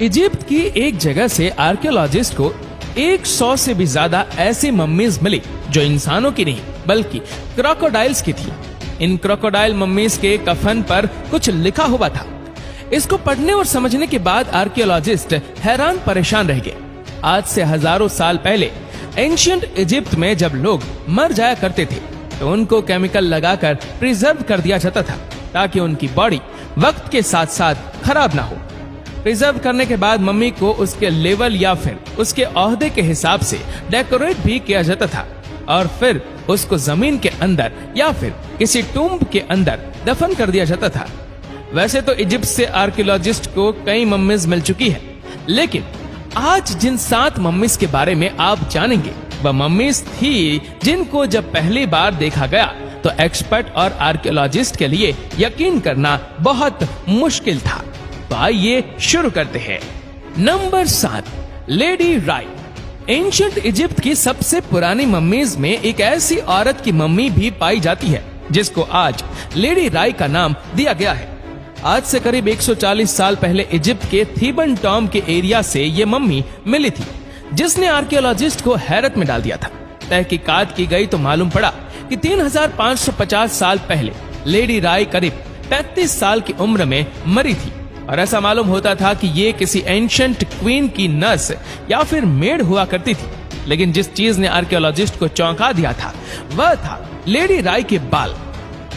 Egypt की एक जगह से आर्कियोलॉजिस्ट को 100 से भी ज्यादा ऐसी मम्मीज मिली जो इंसानों की नहीं बल्कि क्रोकोडाइल्स की थी। इन क्रोकोडाइल मम्मीज के कफन पर कुछ लिखा हुआ था। इसको पढ़ने और समझने के बाद आर्कियोलॉजिस्ट हैरान परेशान रह गए। आज से हजारों साल पहले एंशिएंट इजिप्ट में जब लोग मर जाया करते थे तो उनको केमिकल लगाकर प्रिजर्व कर दिया जाता था ताकि उनकी बॉडी वक्त के साथ साथ खराब ना हो। प्रिजर्व करने के बाद मम्मी को उसके लेवल या फिर उसके ओहदे के हिसाब से डेकोरेट भी किया जाता था और फिर उसको जमीन के अंदर या फिर किसी टूम्ब के अंदर दफन कर दिया जाता था। वैसे तो इजिप्ट से आर्कियोलॉजिस्ट को कई मम्मीज मिल चुकी है, लेकिन आज जिन 7 मम्मीज के बारे में आप जानेंगे वह मम्मीज थी जिनको जब पहली बार देखा गया तो एक्सपर्ट और आर्कियोलॉजिस्ट के लिए यकीन करना बहुत मुश्किल था। तो आइए शुरू करते हैं। नंबर 7, लेडी राई। एंशिएंट इजिप्ट की सबसे पुरानी मम्मीज में एक ऐसी औरत की मम्मी भी पाई जाती है जिसको आज लेडी राई का नाम दिया गया है। आज से करीब 140 साल पहले इजिप्ट के थीबन टॉम के एरिया से ये मम्मी मिली थी, जिसने आर्कियोलॉजिस्ट को हैरत में डाल दिया था। तहकीकात की गई तो मालूम पड़ा कि 3550 साल पहले लेडी राई करीब 35 साल की उम्र में मरी थी और ऐसा मालूम होता था कि ये किसी एंशिएंट क्वीन की नर्स या फिर मेड हुआ करती थी। लेकिन जिस चीज ने आर्कियोलॉजिस्ट को चौंका दिया था वह था लेडी राई के बाल।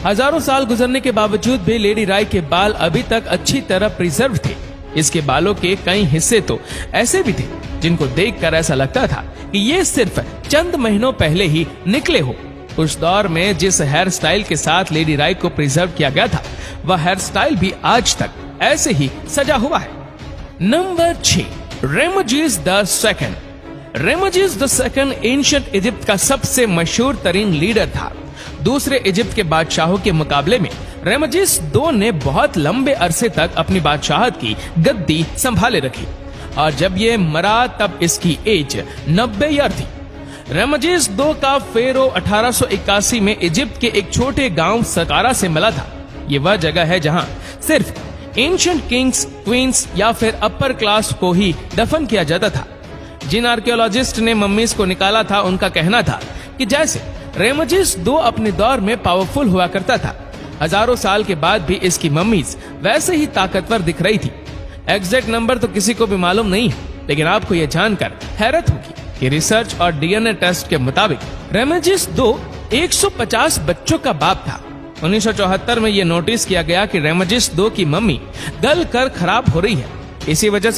हजारों साल गुजरने के बावजूद भी लेडी राई के बाल अभी तक अच्छी तरह प्रिजर्व थे। इसके बालों के कई हिस्से तो ऐसे भी थे जिनको देखकर ऐसा लगता था कि ये सिर्फ चंद महीनों पहले ही निकले हो। उस दौर में जिस हेयर स्टाइल के साथ लेडी राई को प्रिजर्व किया गया था वह हेयर स्टाइल भी आज तक ऐसे ही सजा हुआ है। Number 6, Ramesses the second. Ramesses the second ancient Egypt का सबसे मशहूर तरीन लीडर था। दूसरे इजिप्ट के बादशाहों के मुकाबले में रेमजीस II ने बहुत लंबे अरसे तक अपनी बादशाहत की गद्दी संभाले रखी और जब ये मरा तब इसकी एज 90 ईयर थी। रेमजीस II का फेरो 1881 में इजिप्ट के एक छोटे गांव सकारा से मिला था। ये वह जगह है जहां सिर्फ एंशिएंट किंग्स, क्वींस या फिर अपर क्लास को ही दफन किया जाता था। जिन आर्कियोलॉजिस्ट ने मम्मीज को निकाला था उनका कहना था कि जैसे रेमजीस II अपने दौर में पावरफुल हुआ करता था, हजारों साल के बाद भी इसकी मम्मीज वैसे ही ताकतवर दिख रही थी। एग्जैक्ट नंबर तो किसी को भी मालूम नहीं है, लेकिन आपको यह जानकर हैरत होगी कि रिसर्च और डीएनए टेस्ट के मुताबिक रेमजीस II 150 बच्चों का बाप था। 1974 में यह नोटिस किया गया कि रेमजीस II की मम्मी गल कर खराब हो रही है। इसी वजह से